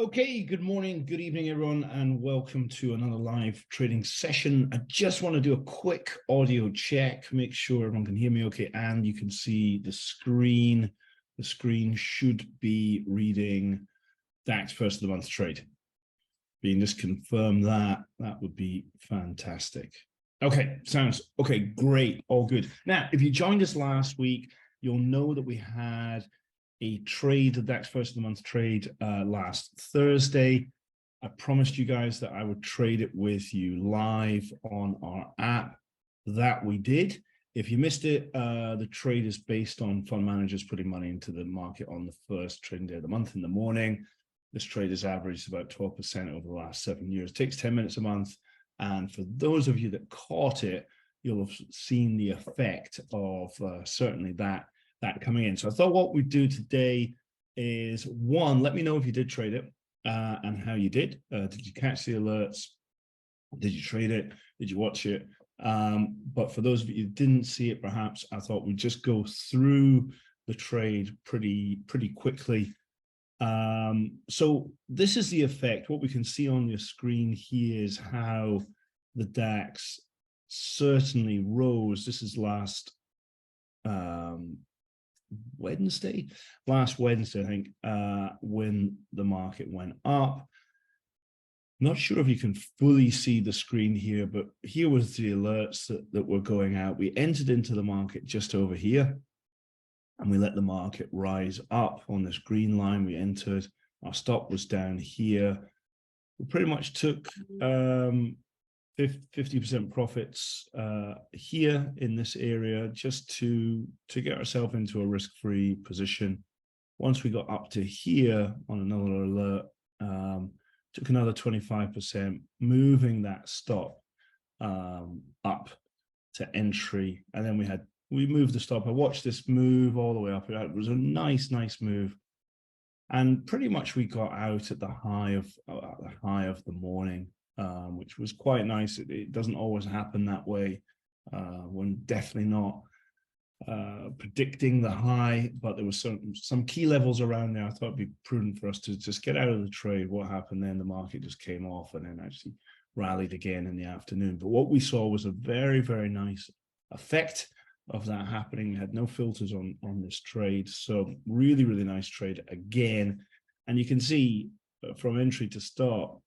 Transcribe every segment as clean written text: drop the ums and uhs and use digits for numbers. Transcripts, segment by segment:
Okay, good morning, good evening, everyone, and welcome to another live trading session. I just want to do a quick audio check, make sure everyone can hear me okay, and you can see the screen. The screen should be reading DAX first of the month trade. Being just confirm that would be fantastic. Okay, sounds okay, great, all good. Now, if you joined us last week, you'll know that we had a trade, the DAX first of the month trade last Thursday. I promised you guys that I would trade it with you live on our app. That we did. If you missed it, the trade is based on fund managers putting money into the market on the first trading day of the month in the morning. This trade has averaged about 12% over the last 7 years. It takes 10 minutes a month. And for those of you that caught it, you'll have seen the effect of certainly that coming in. So I thought what we'd do today is, one, let me know if you did trade it and how you did. Did you catch the alerts? Did you trade it? Did you watch it? But for those of you who didn't see it, perhaps, I thought we'd just go through the trade pretty quickly. So this is the effect. What we can see on your screen here is how the DAX certainly rose. This is last Wednesday, I think, when the market went up. Not sure if you can fully see the screen here, but here was the alerts that were going out. We entered into the market just over here, and we let the market rise up on this green line. We entered, our stop was down here. We pretty much took 50% profits here in this area just to get ourselves into a risk-free position. Once we got up to here on another alert, took another 25%, moving that stop up to entry. And then we moved the stop. I watched this move all the way up. It was a nice move. And pretty much we got out at the high of the morning, which was quite nice. It doesn't always happen that way. We're definitely not predicting the high, but there was some key levels around there. I thought it'd be prudent for us to just get out of the trade. What happened then? The market just came off and then actually rallied again in the afternoon. But what we saw was a very, very nice effect of that happening. We had no filters on this trade. So really, really nice trade again. And you can see from entry to stop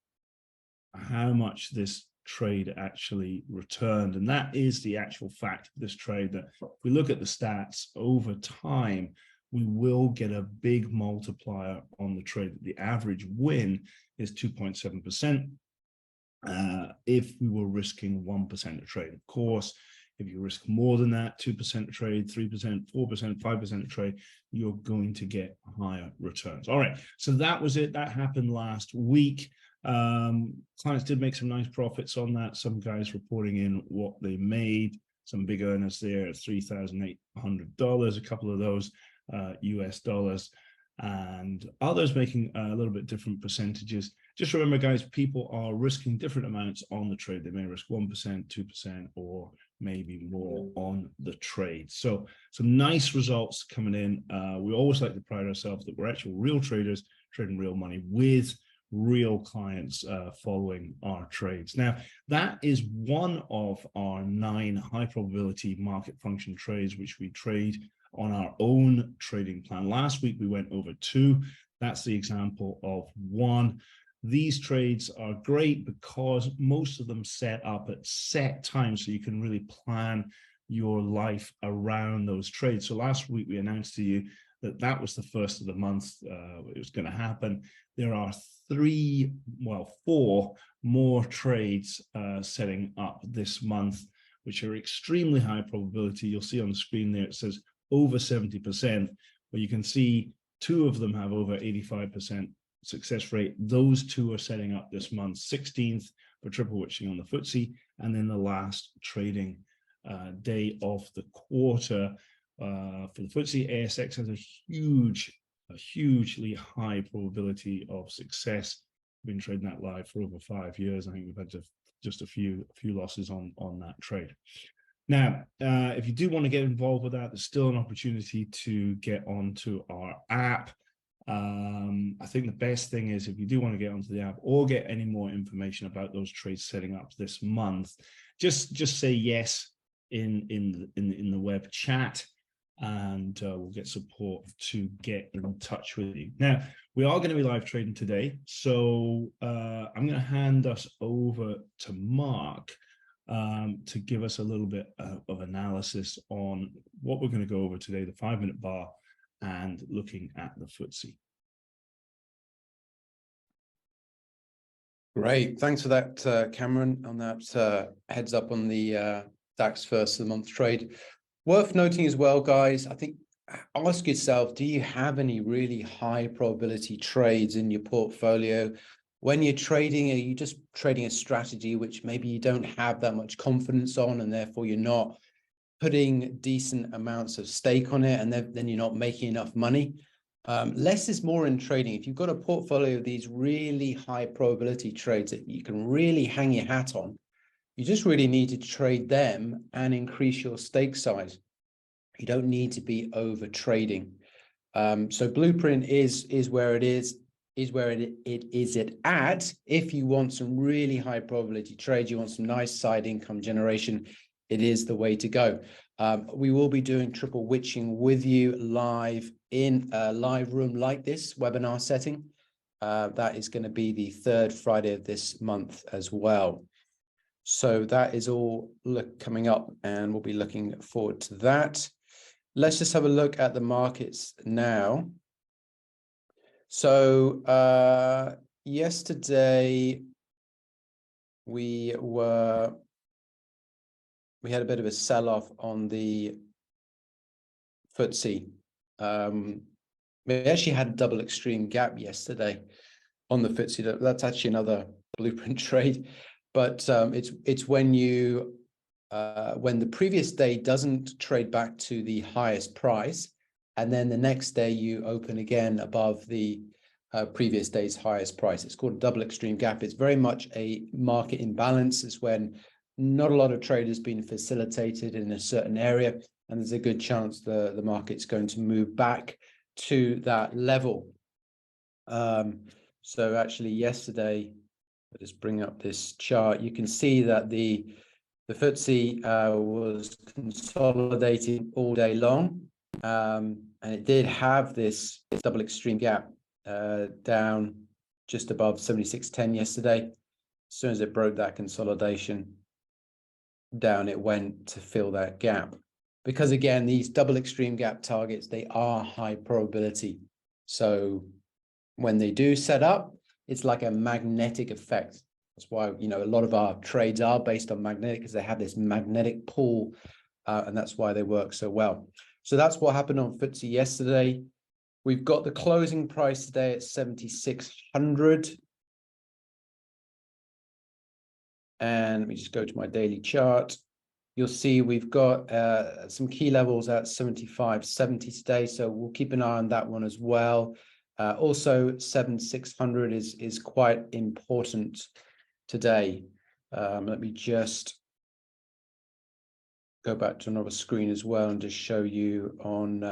how much this trade actually returned. And that is the actual fact of this trade, that if we look at the stats over time, we will get a big multiplier on the trade. The average win is 2.7% if we were risking 1% a trade. Of course, if you risk more than that, 2% a trade, 3%, 4%, 5% a trade, you're going to get higher returns. All right, so that was it. That happened last week. Clients did make some nice profits on that. Some guys reporting in what they made, some big earners there at $3,800, a couple of those US dollars, and others making a little bit different percentages. Just remember, guys, people are risking different amounts on the trade. They may risk 1%, 2%, or maybe more on the trade. So some nice results coming in. We always like to pride ourselves that we're actual real traders trading real money with real clients following our trades. Now, that is one of our 9 high probability market function trades, which we trade on our own trading plan. Last week, we went over 2. That's the example of 1. These trades are great because most of them set up at set times, so you can really plan your life around those trades. So last week, we announced to you that was the first of the month. It was going to happen. There are 4 more trades setting up this month, which are extremely high probability. You'll see on the screen there, it says over 70%, but you can see 2 of them have over 85% success rate. Those 2 are setting up this month, 16th for triple witching on the FTSE, and then the last trading day of the quarter for the FTSE. ASX has a hugely high probability of success. We've been trading that live for over 5 years. I think we've had just a few losses on that trade. Now, if you do want to get involved with that, there's still an opportunity to get onto our app. I think the best thing is, if you do want to get onto the app or get any more information about those trades setting up this month, just say yes in the web chat, and we'll get support to get in touch with you. Now, we are going to be live trading today, so I'm going to hand us over to Mark to give us a little bit of analysis on what we're going to go over today, the 5-minute bar, and looking at the FTSE. Great, thanks for that, Cameron, on that heads up on the DAX first of the month trade. Worth noting as well, guys, I think ask yourself, do you have any really high probability trades in your portfolio? When you're trading, are you just trading a strategy which maybe you don't have that much confidence on, and therefore you're not putting decent amounts of stake on it, and then you're not making enough money? Less is more in trading. If you've got a portfolio of these really high probability trades that you can really hang your hat on, you just really need to trade them and increase your stake size. You don't need to be over trading. So Blueprint is where it is where it is at. If you want some really high probability trades, you want some nice side income generation, it is the way to go. We will be doing triple witching with you live in a live room like this webinar setting. That is going to be the 3rd Friday of this month as well. So that is all coming up, and we'll be looking forward to that. Let's just have a look at the markets now. So yesterday we had a bit of a sell-off on the FTSE. We actually had a double extreme gap yesterday on the FTSE. That's actually another Blueprint trade, but it's when you when the previous day doesn't trade back to the highest price, and then the next day you open again above the previous day's highest price. It's called a double extreme gap. It's very much a market imbalance. It's when not a lot of trade has been facilitated in a certain area, and there's a good chance the market's going to move back to that level. So actually yesterday, I'll just bring up this chart. You can see that the FTSE was consolidating all day long, and it did have this double extreme gap down just above 76.10 yesterday. As soon as it broke that consolidation, down it went to fill that gap. Because again, these double extreme gap targets, they are high probability. So when they do set up, it's like a magnetic effect. That's why, you know, a lot of our trades are based on magnetic, because they have this magnetic pull, and that's why they work so well. So that's what happened on FTSE yesterday. We've got the closing price today at 7,600. And let me just go to my daily chart. You'll see we've got some key levels at 75.70 today, so we'll keep an eye on that one as well. Also, 7,600 is quite important today. Let me just go back to another screen as well and just show you on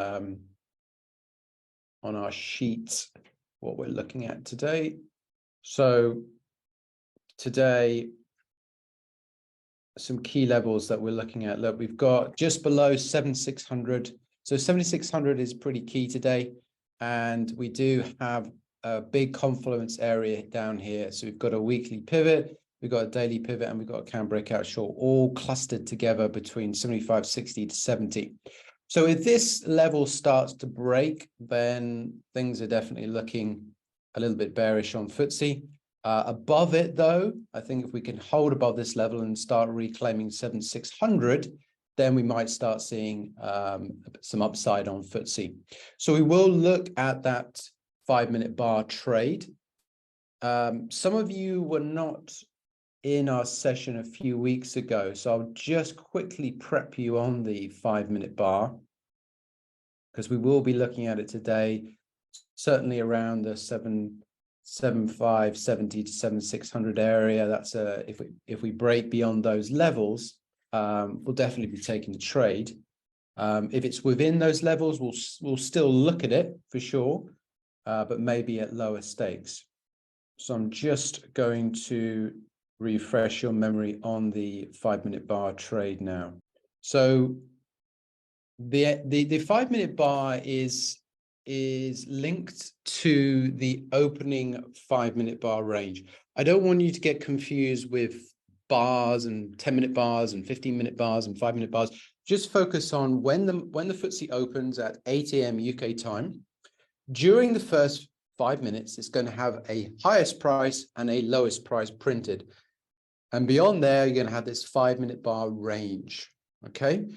our sheets what we're looking at today. So today, some key levels that we're looking at. Look, we've got just below 7,600. So 7,600 is pretty key today. And we do have a big confluence area down here. So we've got a weekly pivot, we've got a daily pivot, and we've got a candle breakout short, all clustered together between 75.60 to 70. So if this level starts to break, then things are definitely looking a little bit bearish on FTSE. Above it, though, I think if we can hold above this level and start reclaiming 7,600, then we might start seeing some upside on FTSE. So we will look at that 5-minute bar trade. Some of you were not in our session a few weeks ago, so I'll just quickly prep you on the 5-minute bar, because we will be looking at it today, certainly around the 7,570 to 7,600 area. That's if we break beyond those levels, we'll definitely be taking the trade. If it's within those levels, we'll still look at it for sure. but maybe at lower stakes. So I'm just going to refresh your memory on the 5-minute bar trade now. So the 5-minute bar is linked to the opening 5-minute bar range. I don't want you to get confused with bars and 10-minute bars and 15-minute bars and 5-minute bars. Just focus on when the FTSE opens at 8 a.m. UK time. During the first 5 minutes, it's going to have a highest price and a lowest price printed. And beyond there, you're going to have this 5-minute bar range. Okay.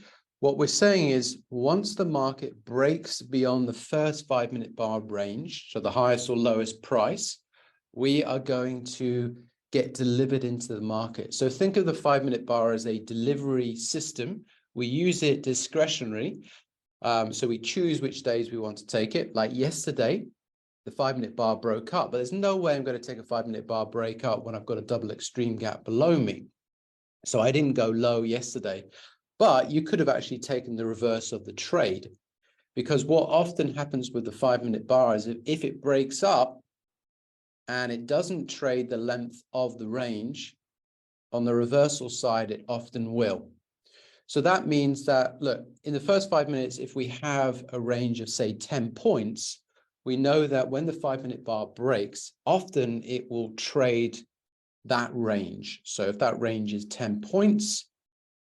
What we're saying is once the market breaks beyond the first 5-minute bar range, so the highest or lowest price, we are going to get delivered into the market. So think of the 5-minute bar as a delivery system. We use it discretionary. So we choose which days we want to take it. Like yesterday, the 5-minute bar broke up, but there's no way I'm going to take a 5-minute bar break up when I've got a double extreme gap below me. So I didn't go low yesterday, but you could have actually taken the reverse of the trade, because what often happens with the 5-minute bar is if it breaks up and it doesn't trade the length of the range, on the reversal side, it often will. So that means that, look, in the first 5 minutes, if we have a range of, say, 10 points, we know that when the 5-minute bar breaks, often it will trade that range. So if that range is 10 points,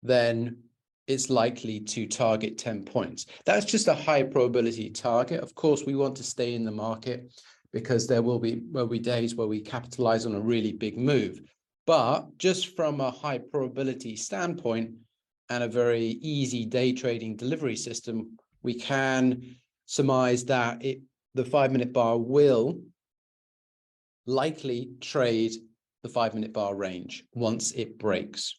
then it's likely to target 10 points. That's just a high probability target. Of course, we want to stay in the market because there will be days where we capitalize on a really big move. But just from a high probability standpoint and a very easy day trading delivery system, we can surmise that the 5-minute bar will likely trade the 5-minute bar range once it breaks.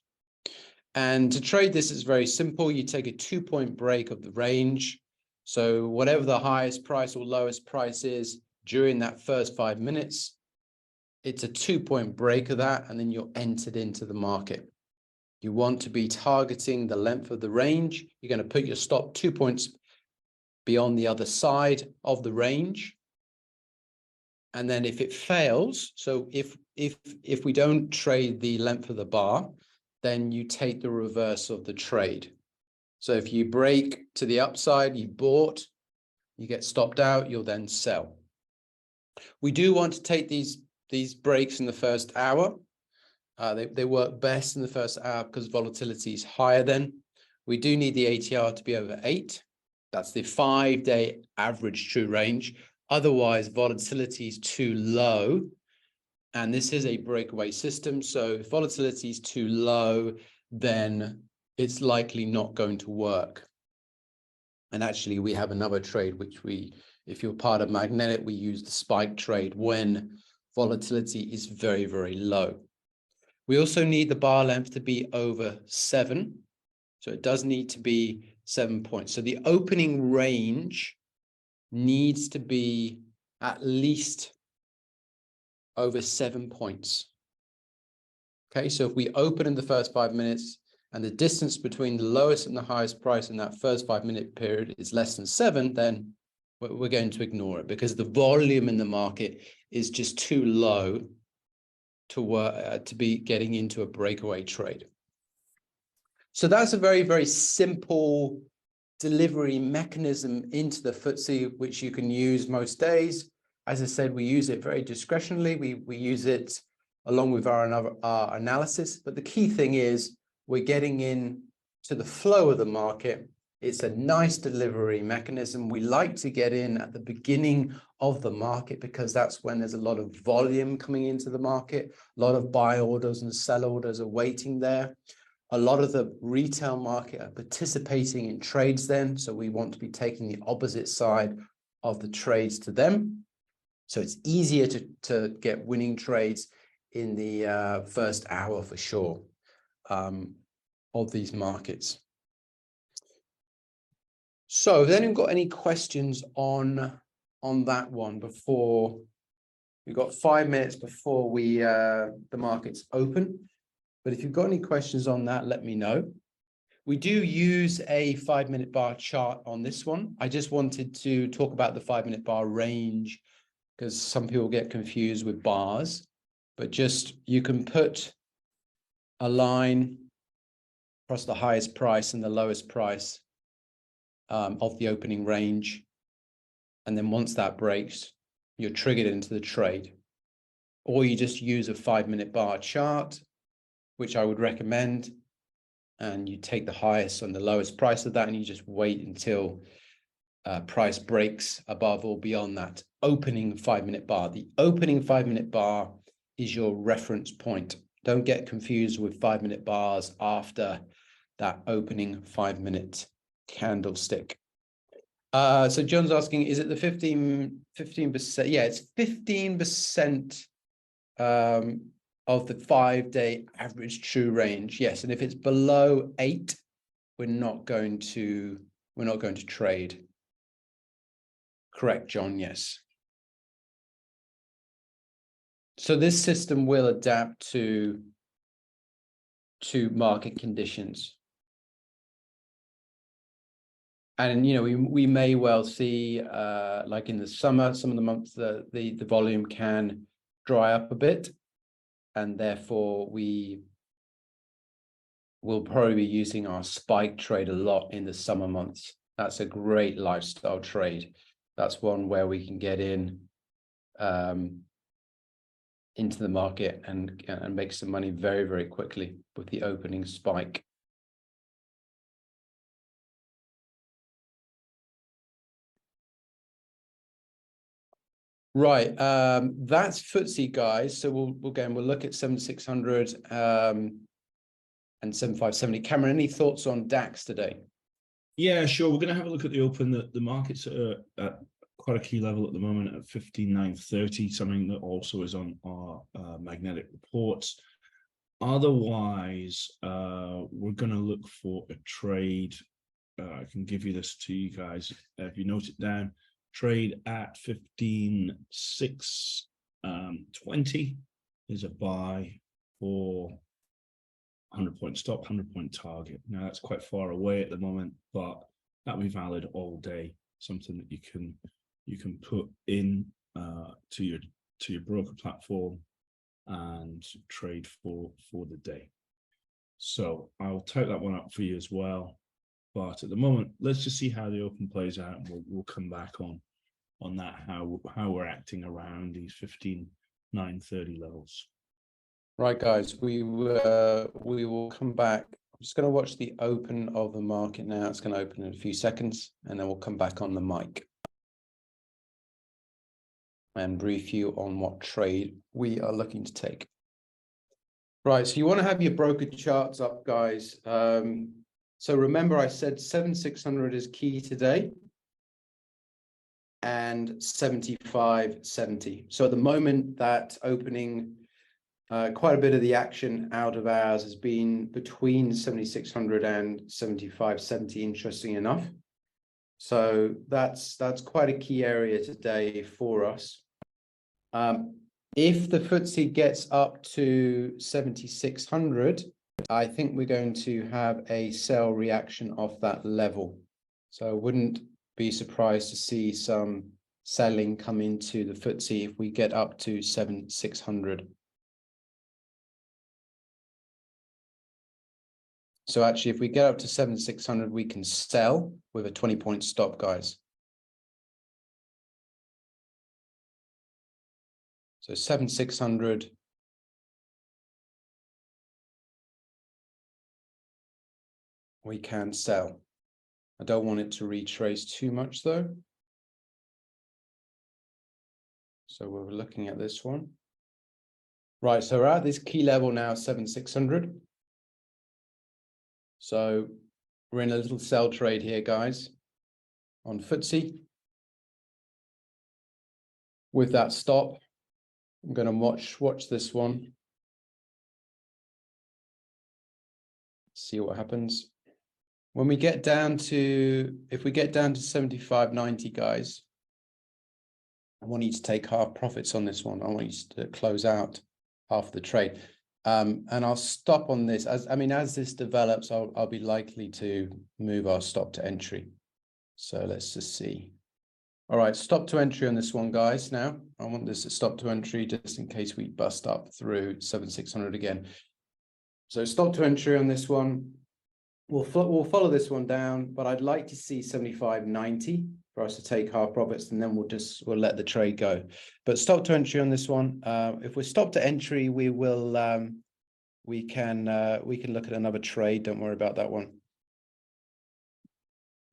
And to trade this is very simple. You take a 2-point break of the range. So whatever the highest price or lowest price is during that first 5 minutes, it's a 2-point break of that, and then you're entered into the market. You want to be targeting the length of the range. You're going to put your stop 2 points beyond the other side of the range. And then if it fails, so if we don't trade the length of the bar, then you take the reverse of the trade. So if you break to the upside, you bought, you get stopped out, you'll then sell. We do want to take these breaks in the first hour. They work best in the first hour because volatility is higher then. We do need the ATR to be over 8. That's the 5-day average true range. Otherwise, volatility is too low. And this is a breakaway system. So if volatility is too low, then it's likely not going to work. And actually, we have another trade, which if you're part of Magnetic, we use the spike trade when volatility is very, very low. We also need the bar length to be over 7. So it does need to be 7 points. So the opening range needs to be at least over 7 points. Okay, so if we open in the first 5 minutes and the distance between the lowest and the highest price in that first 5-minute period is less than 7, then we're going to ignore it because the volume in the market is just too low to be getting into a breakaway trade. So that's a very, very simple delivery mechanism into the FTSE, which you can use most days. As I said, we use it very discretionally. We use it along with our analysis. But the key thing is we're getting in to the flow of the market. It's a nice delivery mechanism. We like to get in at the beginning of the market because that's when there's a lot of volume coming into the market. A lot of buy orders and sell orders are waiting there. A lot of the retail market are participating in trades then. So we want to be taking the opposite side of the trades to them. So it's easier to get winning trades in the first hour for sure of these markets. So have anyone got any questions on that one before we've got 5 minutes before the markets open? But if you've got any questions on that, let me know. We do use a 5-minute bar chart on this one. I just wanted to talk about the 5-minute bar range because some people get confused with bars, but just you can put a line across the highest price and the lowest price of the opening range. And then once that breaks, you're triggered into the trade. Or you just use a 5-minute bar chart, which I would recommend. And you take the highest and the lowest price of that, and you just wait until price breaks above or beyond that opening 5-minute bar. The opening 5-minute bar is your reference point. Don't get confused with 5-minute bars after that opening 5-minute candlestick. So John's asking, is it the 15%? Yeah, it's 15% of the 5-day average true range. Yes, and if it's below 8, we're not going to trade. Correct, John. Yes. So this system will adapt to market conditions. And, you know, we may well see, like in the summer, some of the months, the volume can dry up a bit. And therefore, we will probably be using our spike trade a lot in the summer months. That's a great lifestyle trade. That's one where we can get in into the market and make some money very, very quickly with the opening spike. Right, that's FTSE, guys. So we'll look at 7600 and 7570. Cameron, any thoughts on DAX today? Yeah, sure. We're going to have a look at the open. The markets are at quite a key level at the moment at 15,930, something that also is on our magnetic reports. Otherwise, we're going to look for a trade. I can give you this to you guys if you note it down. Trade at 15,620 is a buy for 100-point stop, 100-point target. Now that's quite far away at the moment, but that'll be valid all day. Something that you can put in to your broker platform and trade for the day. So I'll type that one up for you as well. But at the moment, let's just see how the open plays out, and we'll come back on that, how we're acting around these 15,930 levels. Right, guys, we will come back. I'm just going to watch the open of the market now. It's going to open in a few seconds, and then we'll come back on the mic and brief you on what trade we are looking to take. Right, so you want to have your broker charts up, guys. So remember, I said 7600 is key today and 7570. So at the moment, that opening, quite a bit of the action out of hours has been between 7600 and 7570, interesting enough. So that's quite a key area today for us. If the FTSE gets up to 7600, I think we're going to have a sell reaction off that level. So I wouldn't be surprised to see some selling come into the FTSE if we get up to 7600. So actually, if we get up to 7600, we can sell with a 20-point stop, guys. So 7600. We can sell. I don't want it to retrace too much though. So we're looking at this one. Right, so we're at this key level now, 7600. So we're in a little sell trade here, guys, on FTSE. With that stop, I'm going to watch this one. See what happens. When we get down to, if we get down to 75.90, guys, I want you to take half profits on this one. I want you to close out half the trade. And I'll stop on this. As this develops, I'll be likely to move our stop to entry. So let's just see. All right, stop to entry on this one, guys. Now, I want this to stop to entry just in case we bust up through 7,600 again. So stop to entry on this one. We'll follow this one down, but I'd like to see 75.90 for us to take half profits, and then we'll let the trade go. But stop to entry on this one. If we're stop to entry, we will we can look at another trade. Don't worry about that one.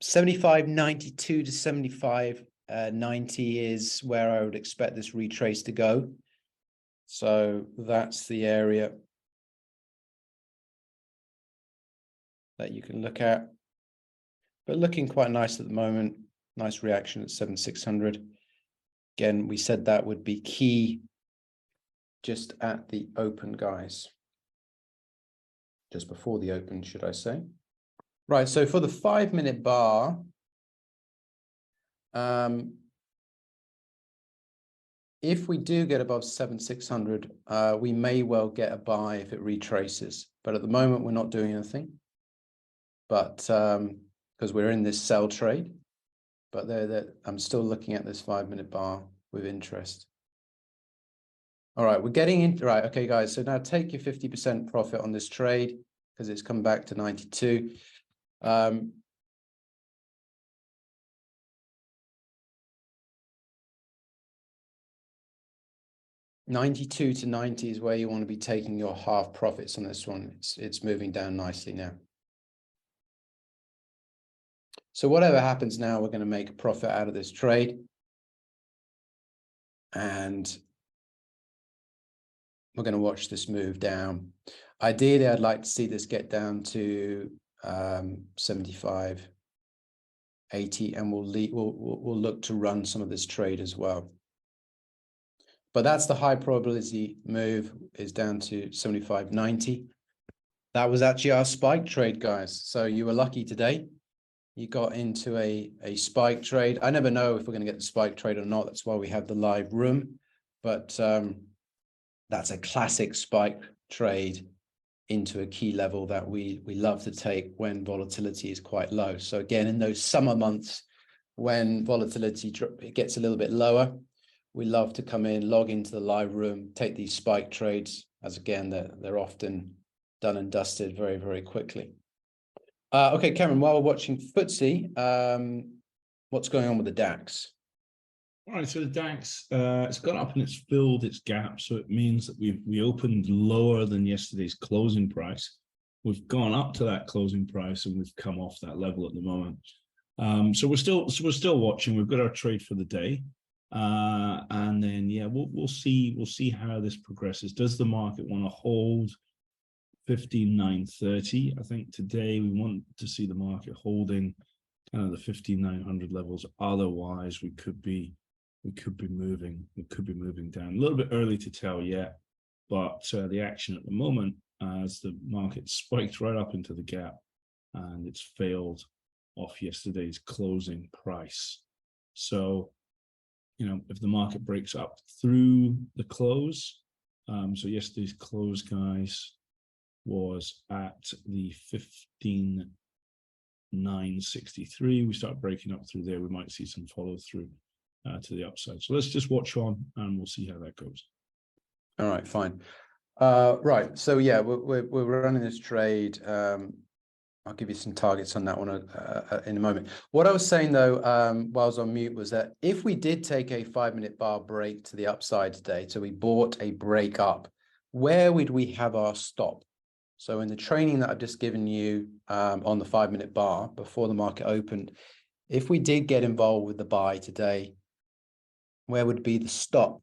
75.92 to 75.90 is where I would expect this retrace to go. So that's the area that you can look at, but looking quite nice at the moment. Nice reaction at 7,600. Again, we said that would be key just at the open, guys. Just before the open, should I say. Right, so for the 5-minute bar, if we do get above 7,600, we may well get a buy if it retraces. But at the moment, we're not doing anything. But because we're in this sell trade, but I'm still looking at this 5-minute bar with interest. All right, we're getting in. Right, okay, guys. So now take your 50% profit on this trade because it's come back to 92. 92 to 90 is where you want to be taking your half profits on this one. It's moving down nicely now. So whatever happens now, we're going to make a profit out of this trade. And we're going to watch this move down. Ideally, I'd like to see this get down to 75, 80, and we'll look to run some of this trade as well. But that's the high probability move, is down to 75.90. That was actually our spike trade, guys. So you were lucky today. You got into a spike trade. I never know if we're going to get the spike trade or not. That's why we have the live room. But that's a classic spike trade into a key level that we love to take when volatility is quite low. So again, in those summer months when volatility gets a little bit lower, we love to come in, log into the live room, take these spike trades, as again, they're often done and dusted very, very quickly. Okay, Cameron, while we're watching FTSE, what's going on with the DAX? All right, so the DAX, it's gone up and it's filled its gap. So it means that we opened lower than yesterday's closing price. We've gone up to that closing price and we've come off that level at the moment. So we're still watching. We've got our trade for the day. And then, yeah, we'll see how this progresses. Does the market want to hold 15,930? I think today we want to see the market holding kind of the 15,900 levels. Otherwise, we could be moving down. A little bit early to tell yet, but the action at the moment, as the market spiked right up into the gap, and it's failed off yesterday's closing price. So, you know, if the market breaks up through the close, so yesterday's close, guys, was at the 15,963. We start breaking up through there. We might see some follow through to the upside. So let's just watch on and we'll see how that goes. All right, fine. Right. So yeah, we're running this trade. I'll give you some targets on that one in a moment. What I was saying though, while I was on mute, was that if we did take a 5-minute bar break to the upside today, so we bought a break up, where would we have our stop? So in the training that I've just given you on the 5-minute bar before the market opened, if we did get involved with the buy today, where would be the stop?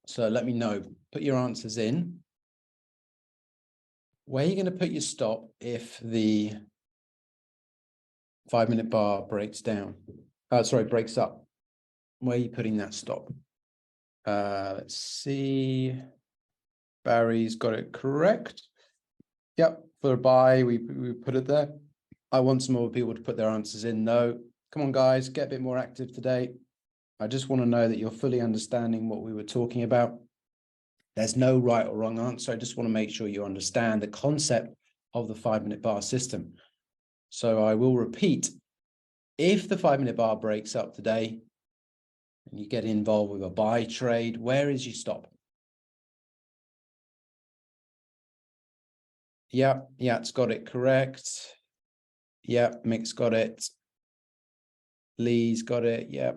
So let me know. Put your answers in. Where are you going to put your stop if the 5-minute bar breaks down? Breaks up. Where are you putting that stop? Let's see. Barry's got it correct. Yep, for a buy, we put it there. I want some more people to put their answers in though. Come on, guys, get a bit more active today. I just want to know that you're fully understanding what we were talking about. There's no right or wrong answer. I just want to make sure you understand the concept of the 5-minute bar system. So I will repeat, If the 5-minute bar breaks up today and you get involved with a buy trade, where is your stop? Yeah, it's got it correct. Yeah, Mick's got it. Lee's got it. Yeah.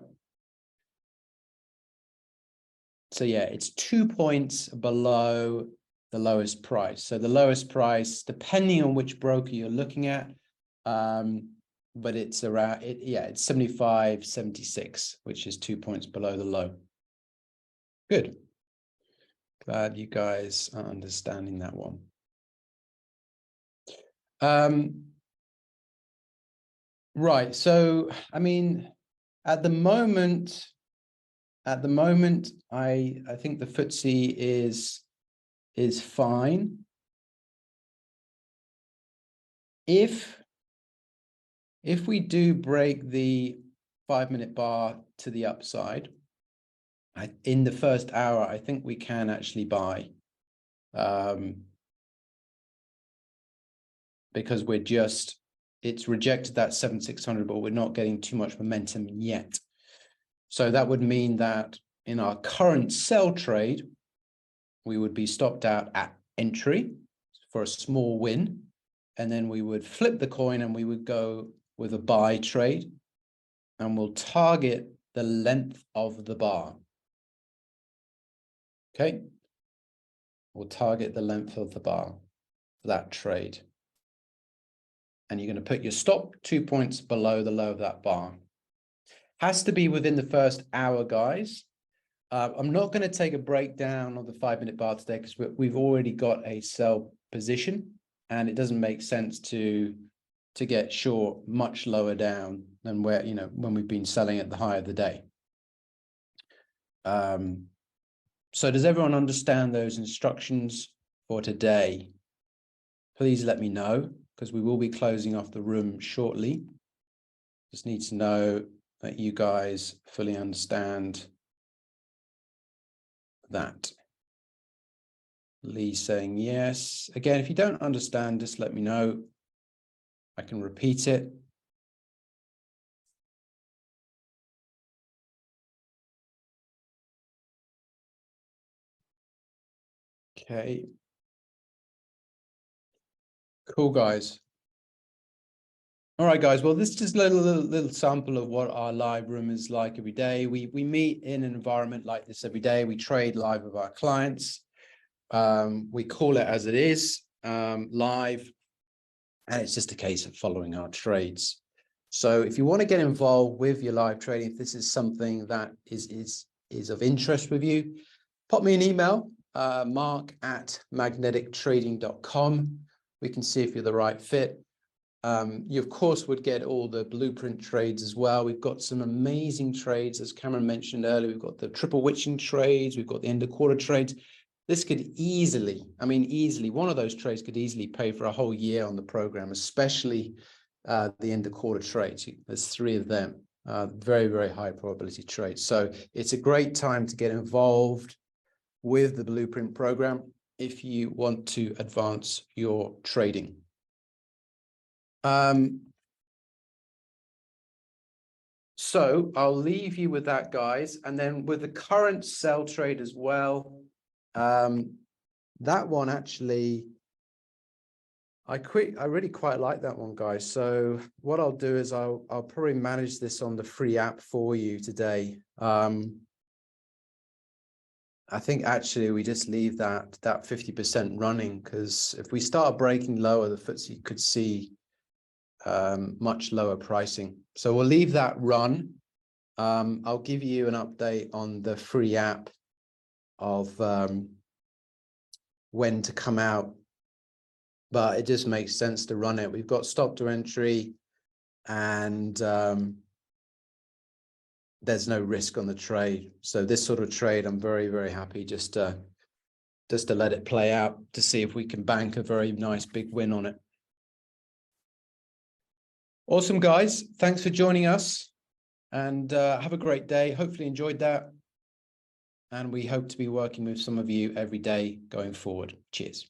So yeah, it's 2 points below the lowest price. So the lowest price, depending on which broker you're looking at, but it's around it. Yeah, it's 75.76, which is 2 points below the low. Good. Glad you guys are understanding that one. Right. So, I mean, at the moment, I think the FTSE is fine. If we do break the 5-minute bar to the upside, in the first hour, I think we can actually buy, because it's rejected that 7,600, but we're not getting too much momentum yet. So that would mean that in our current sell trade, we would be stopped out at entry for a small win. And then we would flip the coin and we would go with a buy trade, and we'll target the length of the bar. Okay. We'll target the length of the bar for that trade. And you're going to put your stop 2 points below the low of that bar. Has to be within the first hour, guys. I'm not going to take a breakdown of the 5-minute bar today because we've already got a sell position, and it doesn't make sense to get short much lower down than where, when we've been selling at the high of the day. So does everyone understand those instructions for today? Please let me know, because we will be closing off the room shortly. Just need to know that you guys fully understand that. Lee saying yes. Again, if you don't understand, just let me know. I can repeat it. Okay. Cool, guys. All right, guys. Well, this is just a little sample of what our live room is like every day. We meet in an environment like this every day. We trade live with our clients. We call it as it is, live, and it's just a case of following our trades. So if you want to get involved with your live trading, if this is something that is of interest with you, pop me an email, mark@magnetictrading.com. We can see if you're the right fit. You, of course, would get all the blueprint trades as well. We've got some amazing trades, as Cameron mentioned earlier. We've got the triple witching trades. We've got the end of quarter trades. This could easily, one of those trades could easily pay for a whole year on the program, especially the end of quarter trades. There's 3 of them, very, very high probability trades. So it's a great time to get involved with the blueprint program if you want to advance your trading. So I'll leave you with that, guys. And then with the current sell trade as well, that one actually, I really quite like that one, guys. So what I'll do is I'll probably manage this on the free app for you today. I think actually we just leave that 50% running, because if we start breaking lower, the FTSE could see much lower pricing. So we'll leave that run. I'll give you an update on the free app of when to come out, but it just makes sense to run it. We've got stop to entry, and there's no risk on the trade. So this sort of trade, I'm very, very happy just to let it play out to see if we can bank a very nice big win on it. Awesome, guys. Thanks for joining us, and have a great day. Hopefully enjoyed that. And we hope to be working with some of you every day going forward. Cheers.